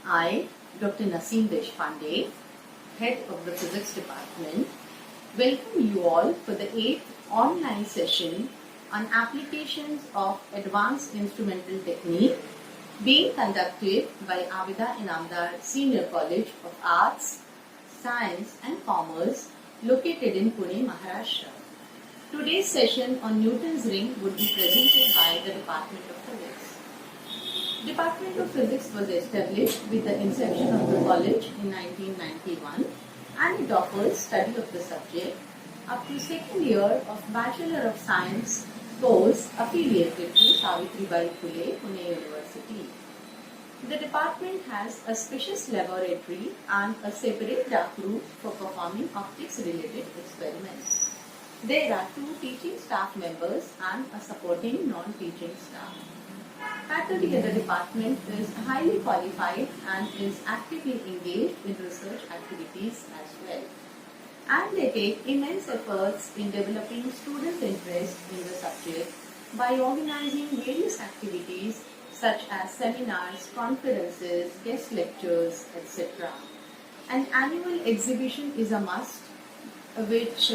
I, Dr. Naseem Deshpande, Head of the Physics Department, welcome you all for the 8th online session on applications of advanced instrumental technique being conducted by Abida Inamdar Senior College of Arts, Science and Commerce located in Pune, Maharashtra. Today's session on Newton's ring would be presented by the Department of Physics. Department of Physics was established with the inception of the college in 1991 and it offers study of the subject up to second year of Bachelor of Science course affiliated to Savitribai Phule, Pune University. The department has a spacious laboratory and a separate dark room for performing optics related experiments. There are 2 teaching staff members and a supporting non-teaching staff. Faculty at the department is highly qualified and is actively engaged in research activities as well. And they take immense efforts in developing student interest in the subject by organizing various activities such as seminars, conferences, guest lectures, etc. An annual exhibition is a must, which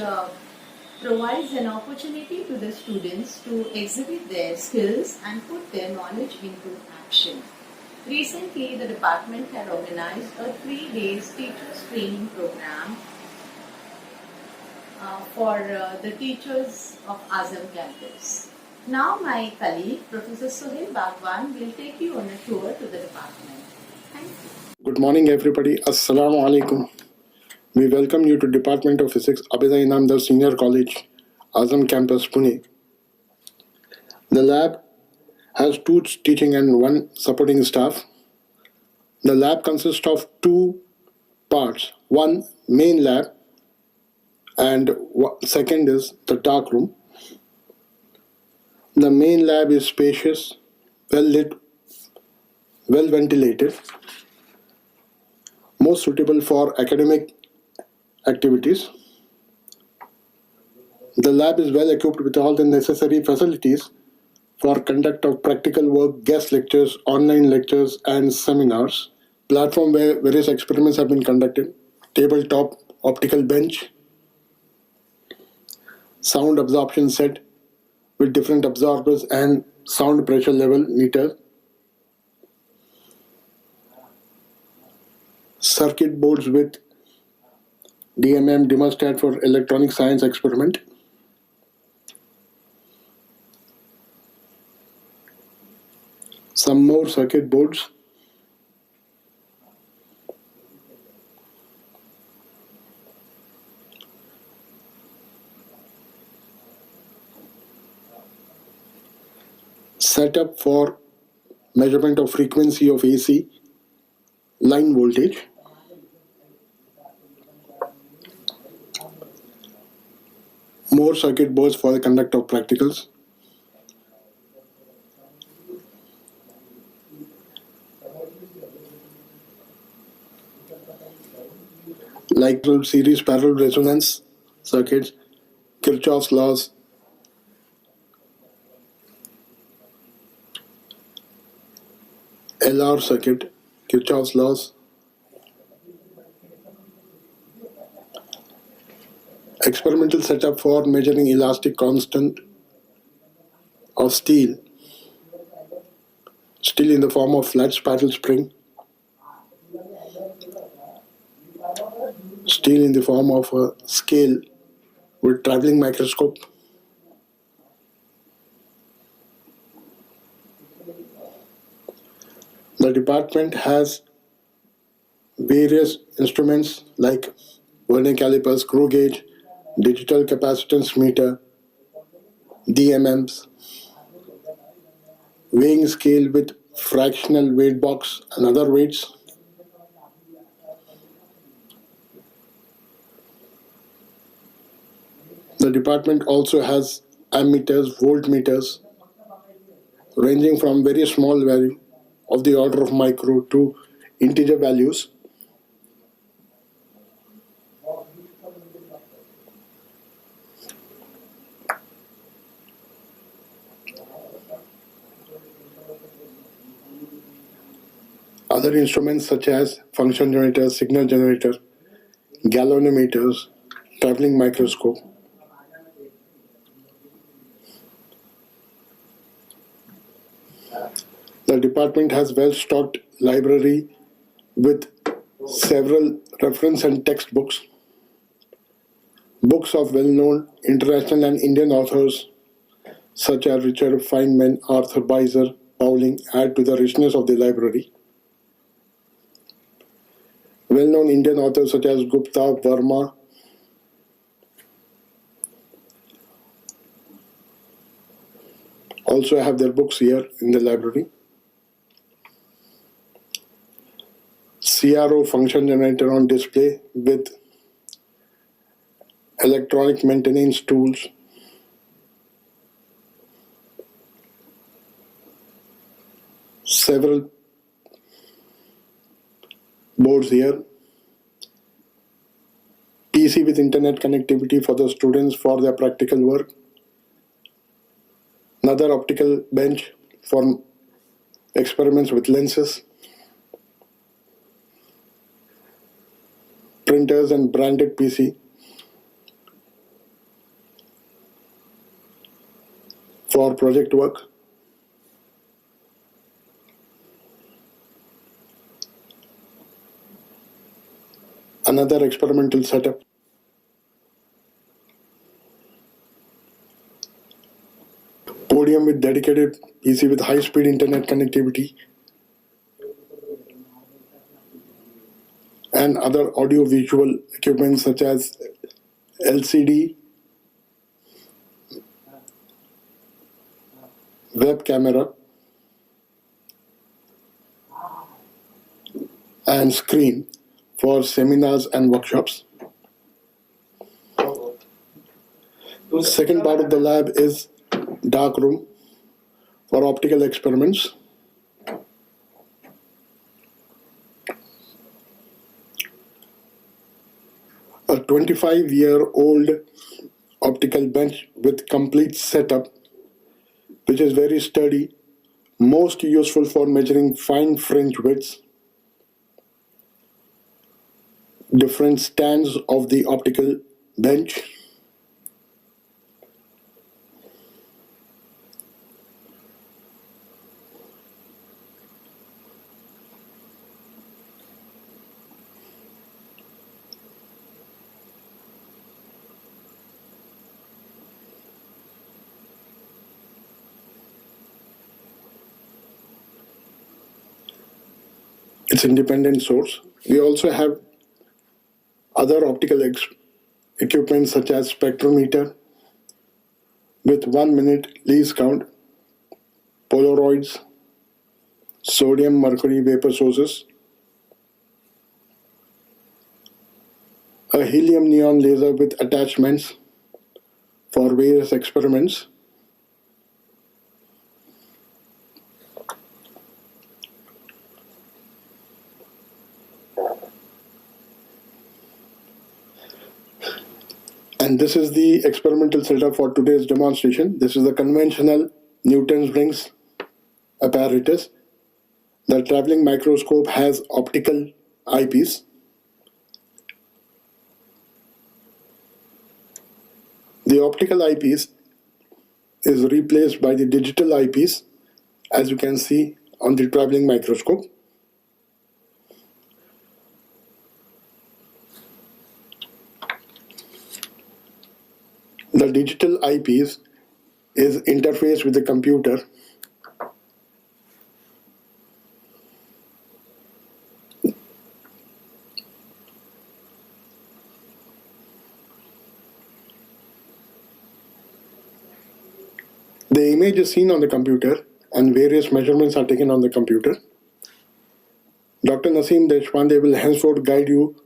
provides an opportunity to the students to exhibit their skills and put their knowledge into action. Recently, the department had organized a 3-day teachers training program for the teachers of Azam campus. Now my colleague, Professor Sohail Bhagwan, will take you on a tour to the department. Thank you. Good morning everybody. Assalamu alaikum. We welcome you to Department of Physics, Abida Inamdar Senior College, Azam campus, Pune. The lab has 2 teaching and 1 supporting staff. The lab consists of 2 parts. One main lab and second is the dark room. The main lab is spacious, well lit, well ventilated, most suitable for academic activities. The lab is well equipped with all the necessary facilities for conduct of practical work, guest lectures, online lectures and seminars. Platform where various experiments have been conducted, tabletop optical bench, sound absorption set with different absorbers and sound pressure level meter, circuit boards with DMM demostat for electronic science experiment, some more circuit boards, setup for measurement of frequency of AC, line voltage, more circuit boards for the conduct of practicals, like series parallel resonance circuits, Kirchhoff's laws, LR circuit, Kirchhoff's laws, experimental setup for measuring elastic constant of steel in the form of flat spattle spring, steel in the form of a scale with traveling microscope, the department has various instruments like vernier caliper, screw gauge, digital capacitance meter, DMMs, weighing scale with fractional weight box and other weights. The department also has ammeters, voltmeters, ranging from very small value of the order of micro to integer values. other instruments such as function generator, signal generator, galvanometers, traveling microscope. The department has well-stocked library with several reference and textbooks, books of well-known international and Indian authors such as Richard Feynman, Arthur Beiser, Pauling add to the richness of the library. Well-known Indian authors such as Gupta, Verma, also have their books here in the library. CRO function generator on display with electronic maintenance tools. Several boards here. PC with internet connectivity for the students for their practical work. Another optical bench for experiments with lenses. Printers and branded PC for project work. Another experimental setup. Podium with dedicated PC with high-speed internet connectivity and other audio-visual equipment such as LCD, web camera, and screen for seminars and workshops. The second part of the lab is dark room for optical experiments. A 25-year-old optical bench with complete setup, which is very sturdy, most useful for measuring fine fringe widths, different stands of the optical bench, its independent source. We also have other optical equipment such as spectrometer with 1 minute least count, Polaroids, sodium mercury vapor sources, a helium neon laser with attachments for various experiments, and this is the experimental setup for today's demonstration. This is the conventional Newton's rings apparatus. The traveling microscope has optical eyepiece. The optical eyepiece is replaced by the digital eyepiece, as you can see on the traveling microscope. The digital eyepiece is interfaced with the computer. The image is seen on the computer and various measurements are taken on the computer. Dr. Naseem Deshpande will henceforth guide you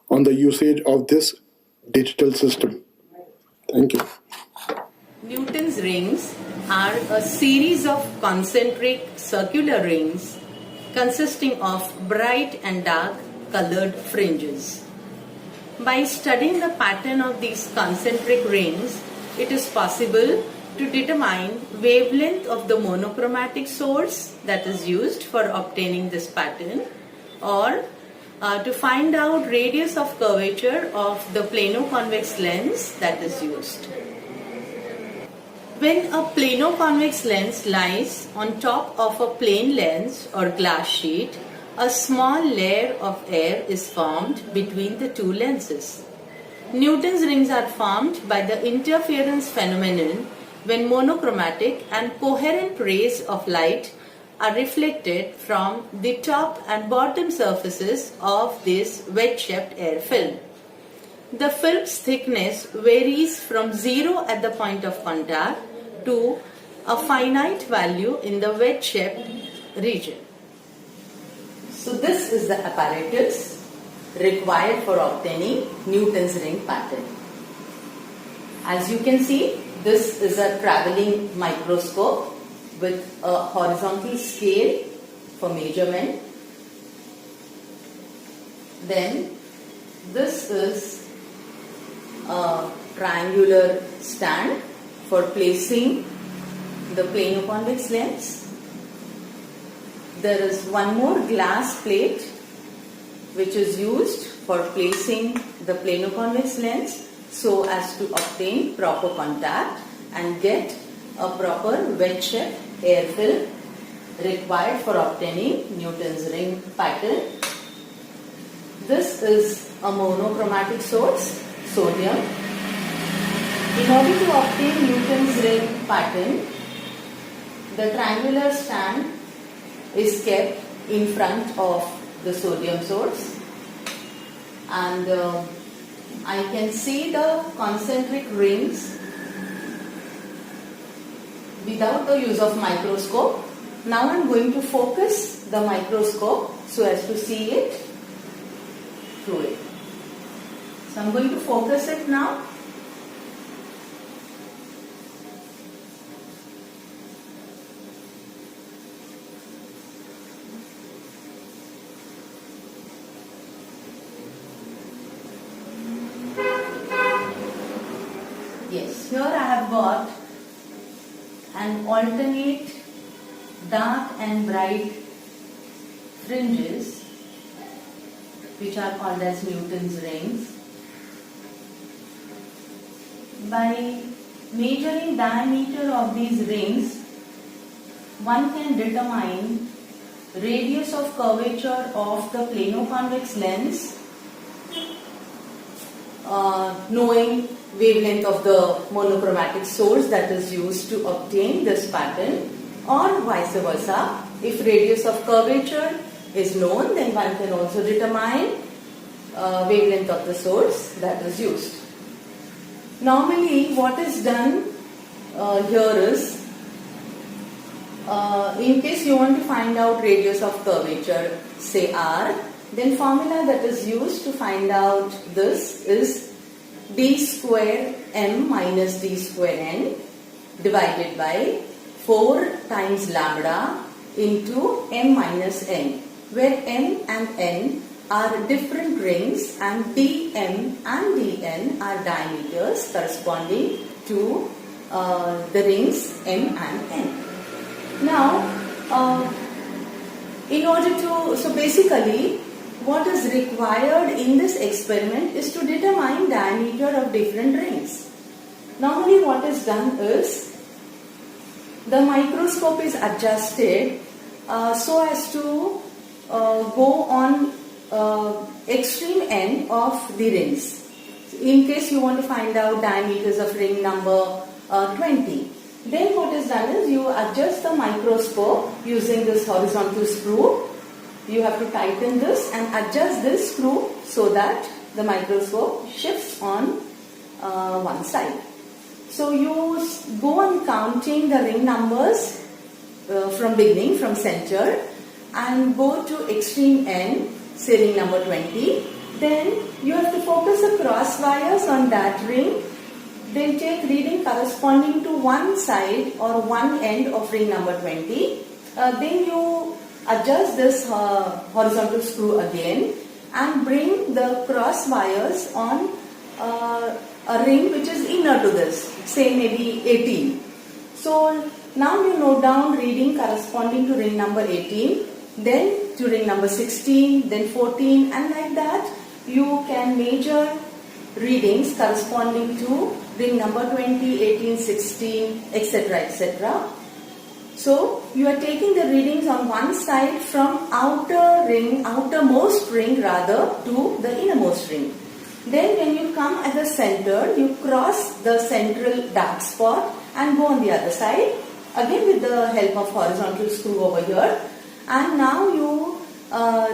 on the usage of this digital system. Thank you. Newton's rings are a series of concentric circular rings consisting of bright and dark colored fringes. By studying the pattern of these concentric rings, it is possible to determine wavelength of the monochromatic source that is used for obtaining this pattern, or to find out radius of curvature of the plano-convex lens that is used. When a plano-convex lens lies on top of a plane lens or glass sheet, a small layer of air is formed between the two lenses. Newton's rings are formed by the interference phenomenon when monochromatic and coherent rays of light are reflected from the top and bottom surfaces of this wedge-shaped air film. The film's thickness varies from 0 at the point of contact to a finite value in the wedge-shaped region. So this is the apparatus required for obtaining Newton's ring pattern. As you can see, this is a traveling microscope with a horizontal scale for measurement. Then this is a triangular stand for placing the plano-convex lens. There is one more glass plate which is used for placing the plano-convex lens so as to obtain proper contact and get a proper wedge-shaped air film required for obtaining Newton's ring pattern. This is a monochromatic source, sodium. In order to obtain Newton's ring pattern, the triangular stand is kept in front of the sodium source, and I can see the concentric rings without the use of microscope. Now I am going to focus the microscope so as to see it through it. So I am going to focus it now. Yes, here I have got an alternate dark and bright fringes which are called as Newton's rings. By measuring diameter of these rings, one can determine radius of curvature of the plano-convex lens, knowing wavelength of the monochromatic source that is used to obtain this pattern, or vice versa. If radius of curvature is known, then one can also determine wavelength of the source that is used. Normally what is done here is, in case you want to find out radius of curvature, say r, then formula that is used to find out this is d square m minus d square n divided by 4 times lambda into m minus n, where m and n are different rings and dm and dn are diameters corresponding to the rings m and n. Now, so basically what is required in this experiment is to determine diameter of different rings. Normally what is done is, the microscope is adjusted so as to go on extreme end of the rings. In case you want to find out diameters of ring number 20, then what is done is you adjust the microscope using this horizontal screw. You have to tighten this and adjust this screw so that the microscope shifts on one side. So you go on counting the ring numbers from beginning, from center, and go to extreme end, say ring number 20. Then you have to focus the cross wires on that ring. Then take reading corresponding to one side or one end of ring number 20. Then you adjust this horizontal screw again and bring the cross wires on a ring which is inner to this, say maybe 18. So now you note down reading corresponding to ring number 18, then to ring number 16, then 14, and like that you can measure readings corresponding to ring number 20, 18, 16, etc. etc. So you are taking the readings on one side from outermost ring rather to the innermost ring. Then when you come at the center, you cross the central dark spot and go on the other side, again with the help of horizontal screw over here. And now you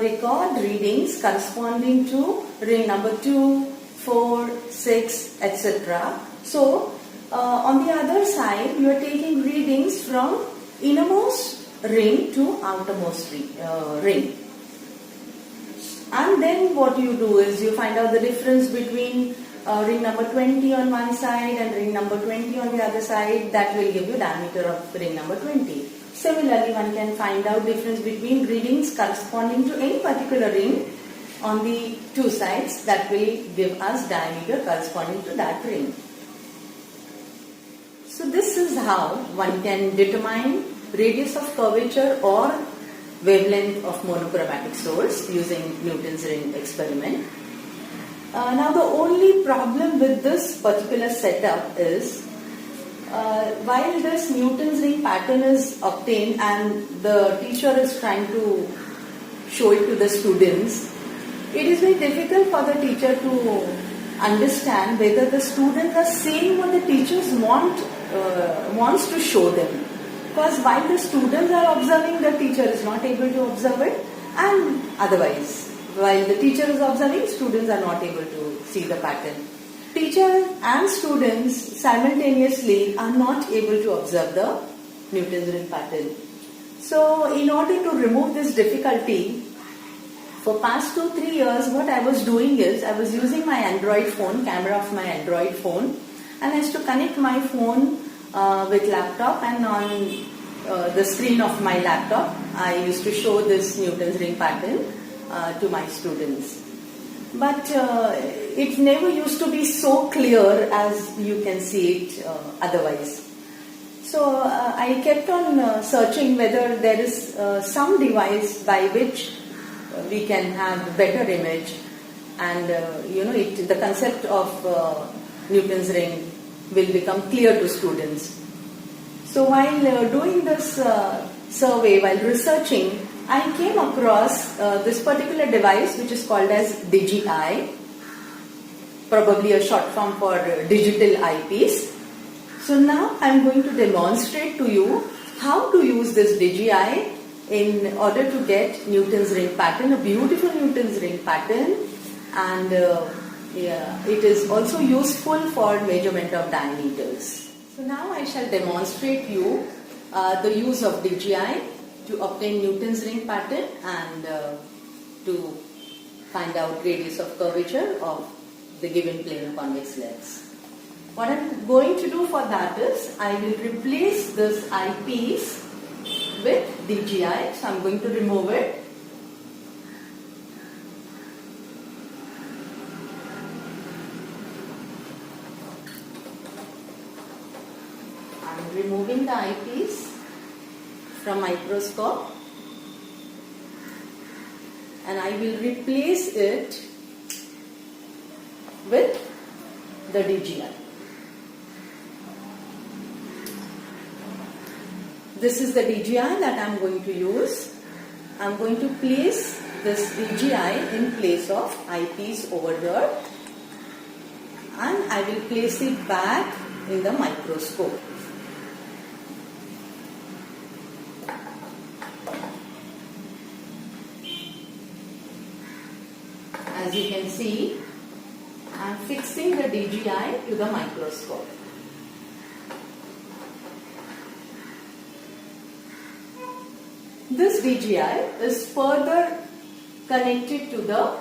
record readings corresponding to ring number 2, 4, 6, etc. So on the other side, you are taking readings from innermost ring to outermost ring. And then what you do is you find out the difference between ring number 20 on one side and ring number 20 on the other side. That will give you diameter of ring number 20. Similarly, one can find out difference between readings corresponding to any particular ring on the two sides. That will give us diameter corresponding to that ring. So this is how one can determine radius of curvature or wavelength of monochromatic source using Newton's ring experiment. Now the only problem with this particular setup is while this Newton's ring pattern is obtained and the teacher is trying to show it to the students, it is very difficult for the teacher to understand whether the students are seeing what the teachers wants to show them. Because while the students are observing, the teacher is not able to observe it, and otherwise, while the teacher is observing, students are not able to see the pattern. Teacher and students simultaneously are not able to observe the Newton's ring pattern. So in order to remove this difficulty, for past 2-3 years, what I was doing is, I was using my Android phone, camera of my Android phone, and I used to connect my phone with laptop, and on the screen of my laptop, I used to show this Newton's ring pattern to my students. But it never used to be so clear as you can see it otherwise. So I kept on searching whether there is some device by which we can have better image, and the concept of Newton's ring will become clear to students. So while doing this survey, while researching, I came across this particular device which is called as DigiEye, probably a short form for digital eyepiece. So now I am going to demonstrate to you how to use this DigiEye in order to get Newton's ring pattern, a beautiful Newton's ring pattern, and it is also useful for measurement of diameters. So now I shall demonstrate you the use of DigiEye to obtain Newton's ring pattern and to find out radius of curvature of the given plane convex lens. What I am going to do for that is, I will replace this eyepiece with DigiEye. So I am going to remove it. I am removing the eyepiece from microscope, and I will replace it with the DigiEye. This is the DigiEye that I am going to use. I am going to place this DigiEye in place of eyepiece over here, and I will place it back in the microscope. As you can see, I am fixing the DigiEye to the microscope. This DigiEye is further connected to the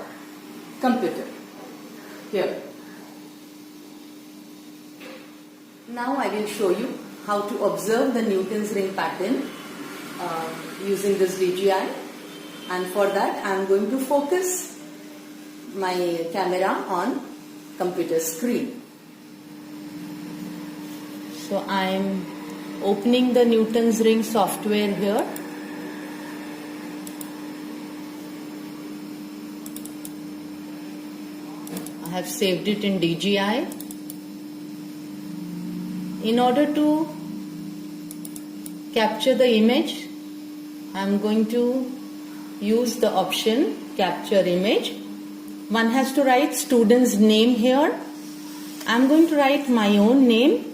computer here. Now I will show you how to observe the Newton's ring pattern using this DigiEye, and for that I am going to focus my camera on computer screen. So I am opening the Newton's ring software here. I have saved it in DGI. In order to capture the image, I am going to use the option capture image. One has to write student's name here. I am going to write my own name.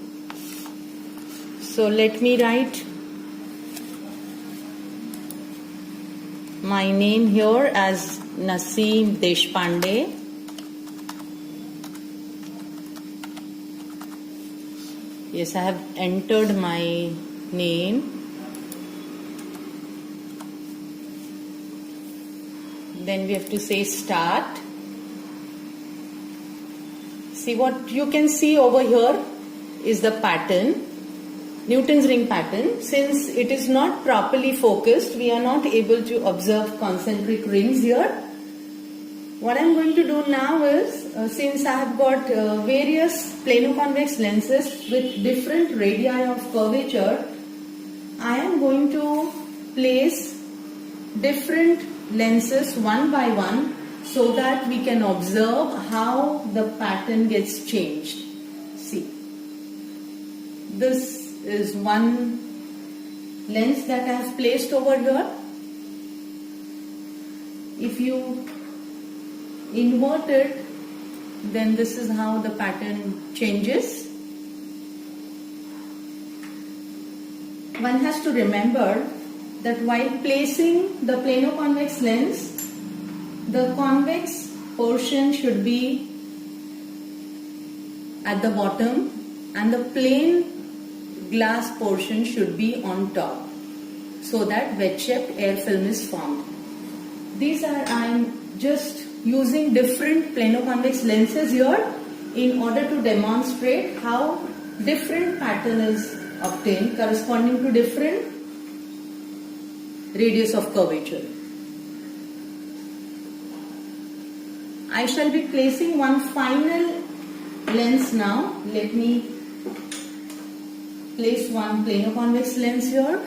So let me write my name here as Naseem Deshpande. Yes, I have entered my name. Then we have to say start. See, what you can see over here is the pattern, Newton's ring pattern. Since it is not properly focused, we are not able to observe concentric rings here. What I am going to do now is, since I have got various plano-convex lenses with different radii of curvature, I am going to place different lenses one by one so that we can observe how the pattern gets changed. See, this is one lens that I have placed over here. If you invert it, then this is how the pattern changes. One has to remember that while placing the plano-convex lens, the convex portion should be at the bottom and the plain glass portion should be on top, so that wedge-shaped air film is formed. I am just using different plano-convex lenses here in order to demonstrate how different pattern is obtained corresponding to different radius of curvature. I shall be placing one final lens now. Let me place one plano-convex lens here.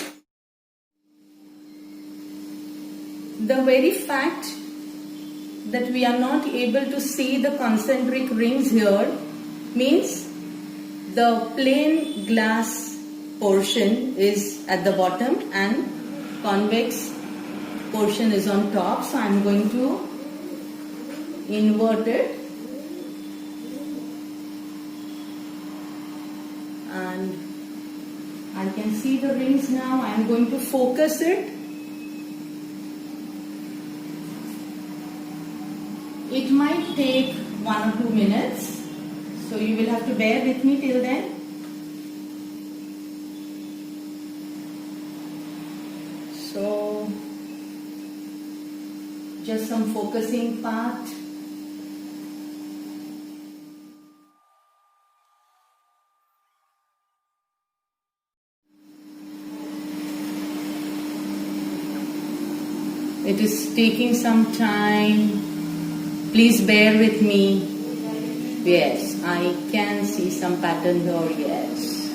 The very fact that we are not able to see the concentric rings here means the plain glass portion is at the bottom and convex portion is on top. So I am going to invert it and I can see the rings now. I am going to focus it. It might take 1 or 2 minutes, so you will have to bear with me till then. So, just some focusing part. It is taking some time. Please bear with me. Yes, I can see some pattern here, yes.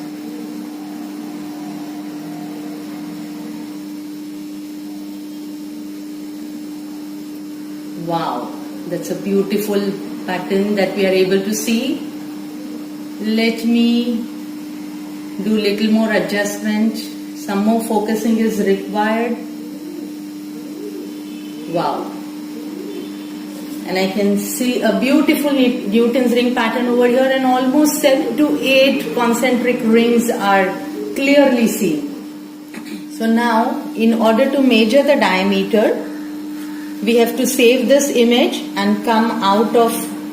Wow, that's a beautiful pattern that we are able to see. Let me do little more adjustment. Some more focusing is required. Wow. And I can see a beautiful Newton's ring pattern over here, and almost 7 to 8 concentric rings are clearly seen. So now, in order to measure the diameter, we have to save this image and come out of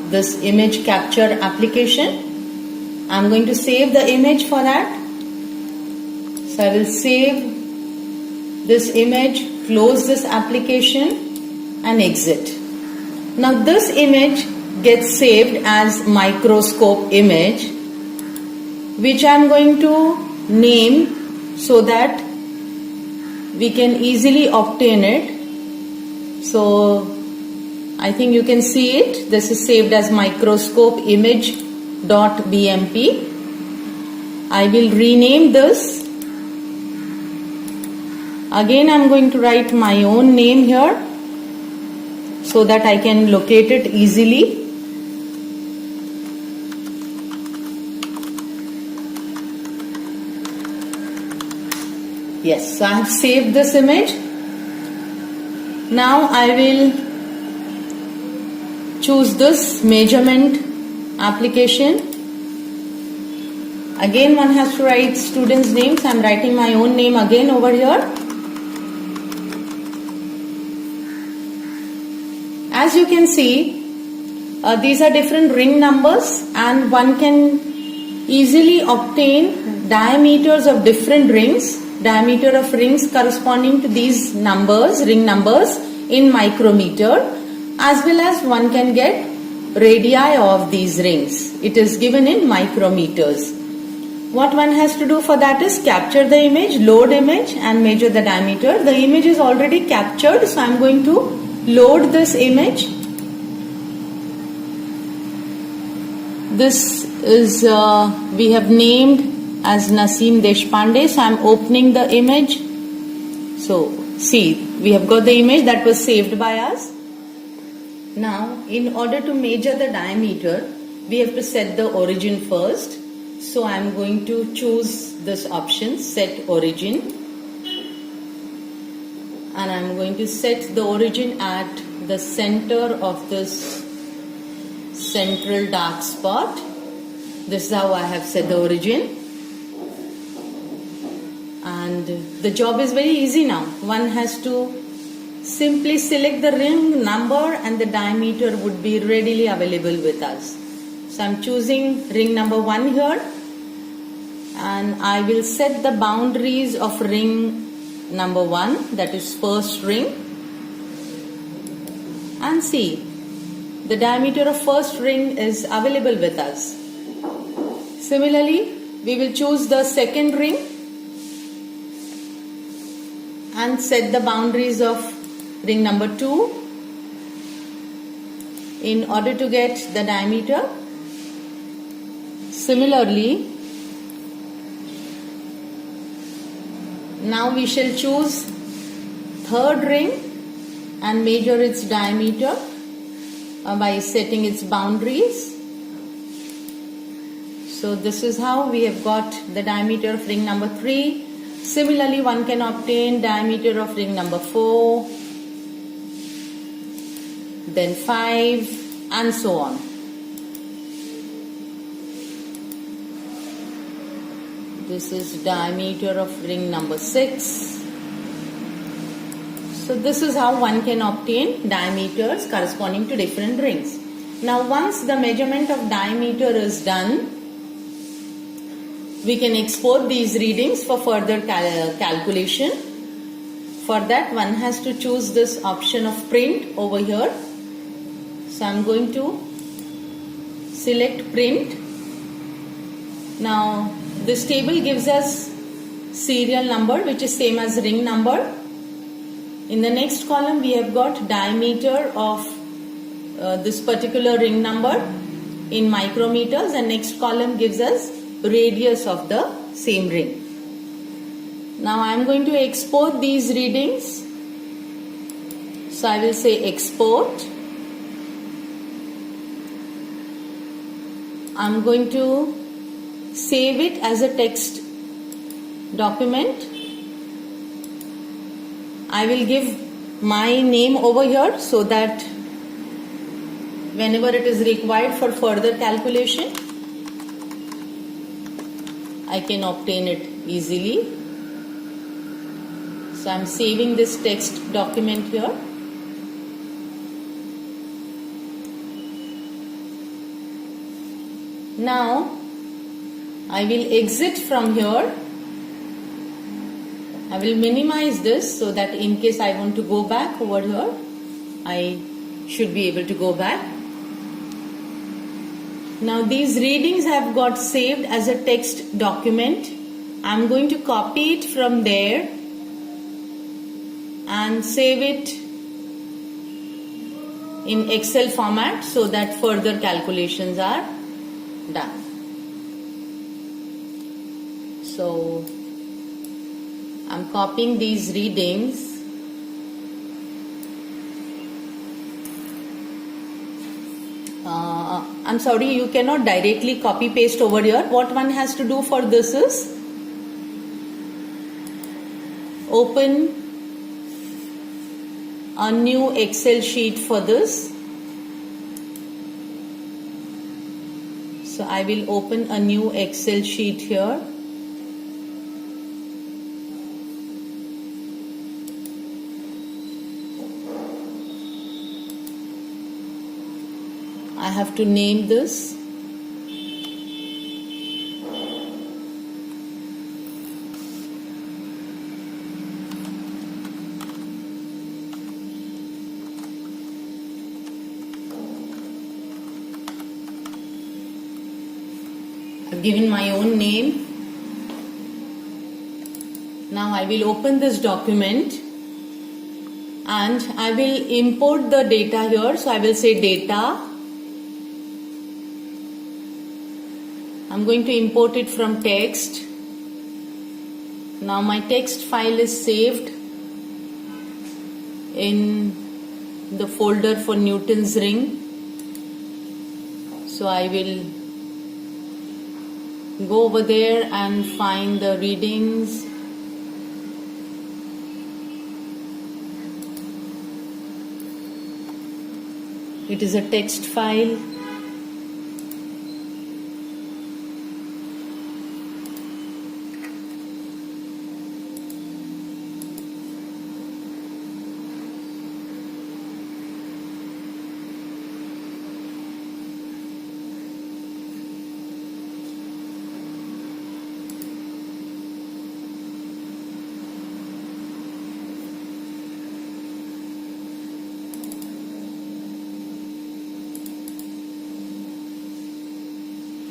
this image capture application. I am going to save the image for that. So I will save this image, close this application and exit. Now this image gets saved as microscope image, which I am going to name so that we can easily obtain it. So I think you can see it. This is saved as microscope image.bmp. I will rename this Again I'm going to write my own name here so that I can locate it easily. Yes, so I have saved this image. Now I will choose this measurement application. Again one has to write students' names. I am writing my own name again over here. As you can see, these are different ring numbers, and one can easily obtain diameters of different rings, diameter of rings corresponding to these numbers, ring numbers in micrometer, as well as one can get radii of these rings. It is given in micrometers. What one has to do for that is capture the image, load image and measure the diameter. The image is already captured, so I am going to load this image. This is, we have named as Naseem Deshpande, so I am opening the image. So see, we have got the image that was saved by us. Now in order to measure the diameter, we have to set the origin first. So I am going to choose this option, set origin, and I am going to set the origin at the center of this central dark spot. This is how I have set the origin, and the job is very easy now. One has to simply select the ring number and the diameter would be readily available with us. So I am choosing ring number 1 here, and I will set the boundaries of ring number 1, that is first ring, and see, the diameter of first ring is available with us. Similarly, we will choose the second ring and set the boundaries of ring number 2 in order to get the diameter. Similarly, now we shall choose third ring and measure its diameter by setting its boundaries. So this is how we have got the diameter of ring number 3. Similarly, one can obtain diameter of ring number 4, then 5, and so on. This is diameter of ring number 6. So this is how one can obtain diameters corresponding to different rings. Now once the measurement of diameter is done, we can export these readings for further calculation. For that, one has to choose this option of print over here. So I am going to select print. Now this table gives us serial number, which is same as ring number. In the next column we have got diameter of this particular ring number in micrometers, and next column gives us radius of the same ring. Now I am going to export these readings. So I will say export. I am going to save it as a text document. I will give my name over here so that whenever it is required for further calculation, I can obtain it easily. So I am saving this text document here. Now I will exit from here. I will minimize this so that in case I want to go back over here, I should be able to go back. Now these readings have got saved as a text document. I am going to copy it from there and save it in Excel format so that further calculations are done. So I am copying these readings. I'm sorry, you cannot directly copy paste over here. What one has to do for this is open a new Excel sheet for this. So I will open a new Excel sheet here. I have to name this. I've given my own name. Now I will open this document and I will import the data here. So I will say data. I'm going to import it from text. Now my text file is saved in the folder for Newton's ring. So I will go over there and find the readings. It is a text file.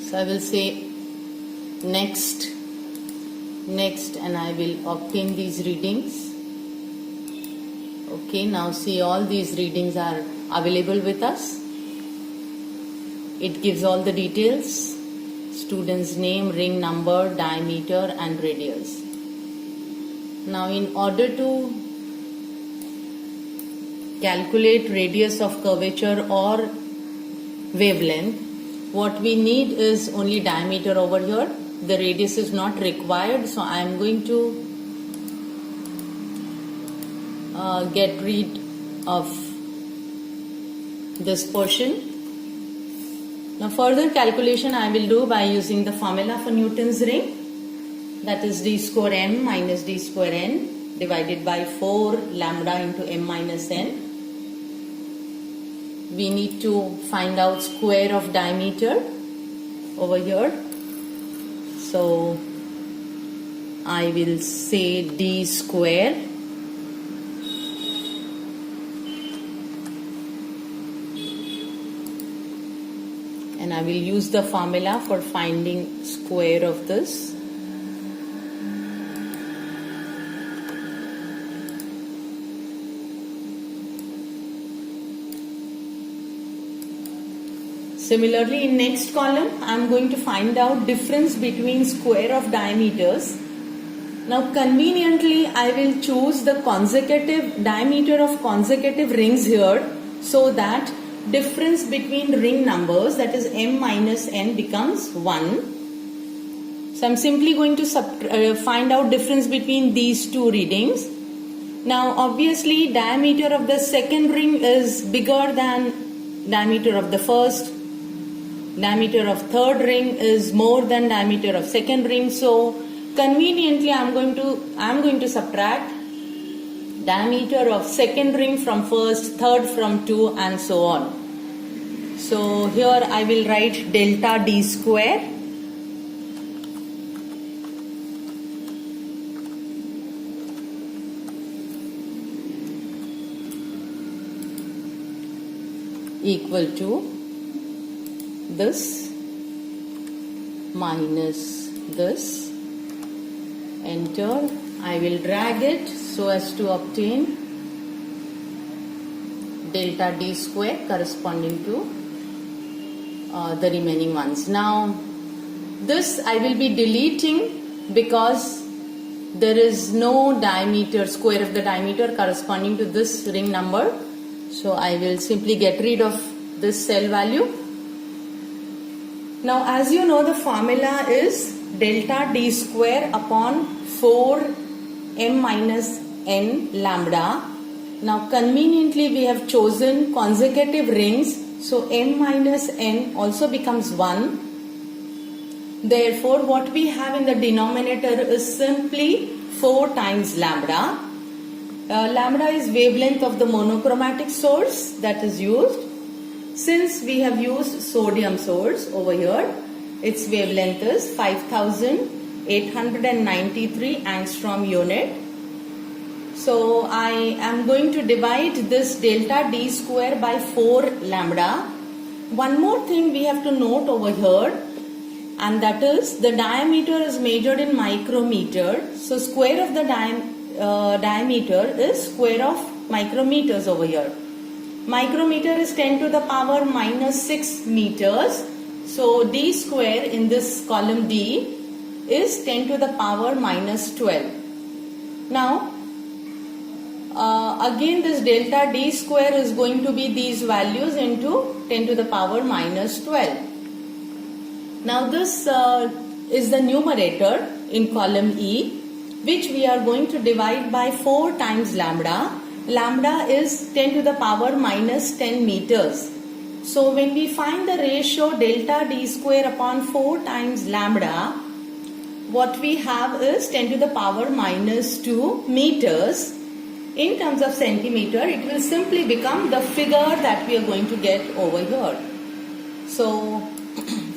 So I will say next, and I will obtain these readings. Okay, now see, all these readings are available with us. It gives all the details: student's name, ring number, diameter and radius. Now in order to calculate radius of curvature or wavelength, what we need is only diameter over here. The radius is not required, so I am going to get rid of this portion. Now further calculation I will do by using the formula for Newton's ring, that is d square m minus d square n divided by 4 lambda into m minus n. We need to find out square of diameter over here. So I will say d square and I will use the formula for finding square of this. Similarly, in next column, I am going to find out difference between square of diameters. Now, conveniently, I will choose the consecutive diameter of consecutive rings here, so that difference between ring numbers, that is m minus n, becomes 1. So, I am simply going to find out difference between these two readings. Now, obviously, diameter of the second ring is bigger than diameter of the first. Diameter of third ring is more than diameter of second ring. So conveniently I am going to subtract diameter of second ring from first, third from 2 and so on. So here I will write delta d square equal to this minus this. Enter. I will drag it so as to obtain delta d square corresponding to the remaining ones. Now this I will be deleting because there is no diameter, square of the diameter corresponding to this ring number. So I will simply get rid of this cell value. Now as you know, the formula is delta d square upon 4 m minus n lambda. Now conveniently we have chosen consecutive rings, so m minus n also becomes 1. Therefore what we have in the denominator is simply 4 times lambda. Lambda is wavelength of the monochromatic source that is used. Since we have used sodium source over here, its wavelength is 5893 angstrom unit. So I am going to divide this delta d square by 4 lambda. One more thing we have to note over here, and that is the diameter is measured in micrometer. So square of the diameter is square of micrometers over here. Micrometer is 10 to the power minus 6 meters. So d square in this column D is 10 to the power minus 12. Now again this delta d square is going to be these values into 10 to the power minus 12. Now this is the numerator in column E, which we are going to divide by 4 times lambda. Lambda is 10 to the power minus 10 meters. So when we find the ratio delta d square upon 4 times lambda, what we have is 10 to the power minus 2 meters. In terms of centimeter, it will simply become the figure that we are going to get over here. So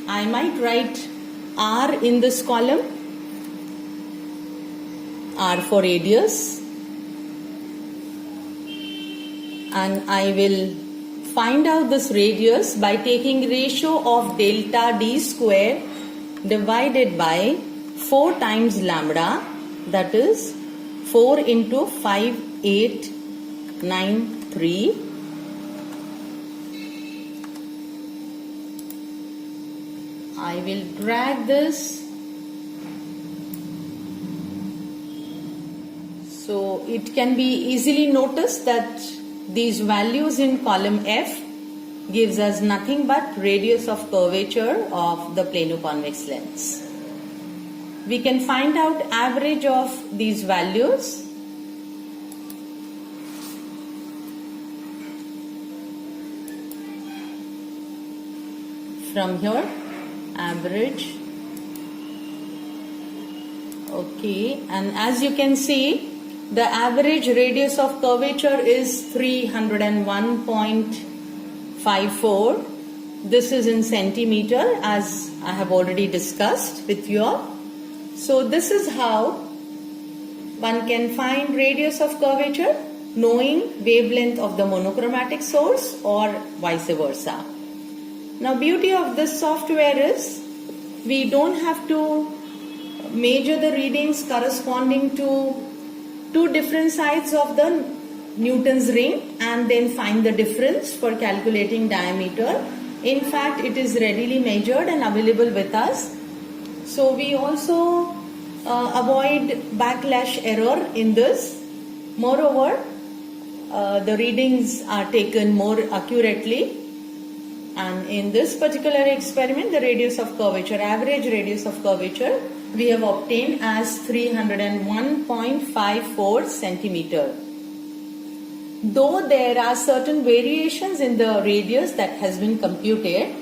I might write R in this column, R for radius, and I will find out this radius by taking ratio of delta d square divided by 4 times lambda, that is 4 into 5893. I will drag this so it can be easily noticed that these values in column F gives us nothing but radius of curvature of the plano-convex lens. We can find out average of these values. From here, average. Okay, and as you can see, the average radius of curvature is 301.54. This is in centimeter, as I have already discussed with you all. So this is how one can find radius of curvature knowing wavelength of the monochromatic source or vice versa. Now beauty of this software is we don't have to measure the readings corresponding to two different sides of the Newton's ring and then find the difference for calculating diameter. In fact, it is readily measured and available with us. So we also avoid backlash error in this. Moreover, the readings are taken more accurately, and in this particular experiment the radius of curvature, average radius of curvature, we have obtained as 301.54 centimeter. Though there are certain variations in the radius that has been computed,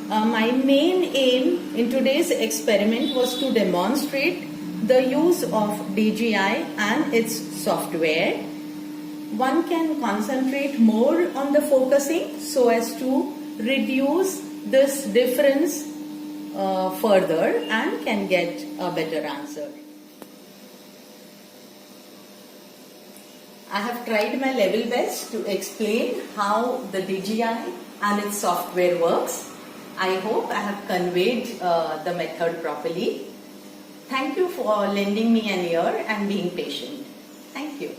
my main aim in today's experiment was to demonstrate the use of DGI and its software. One can concentrate more on the focusing so as to reduce this difference further and can get a better answer. I have tried my level best to explain how the DGI and its software works. I hope I have conveyed the method properly. Thank you for lending me an ear and being patient. Thank you.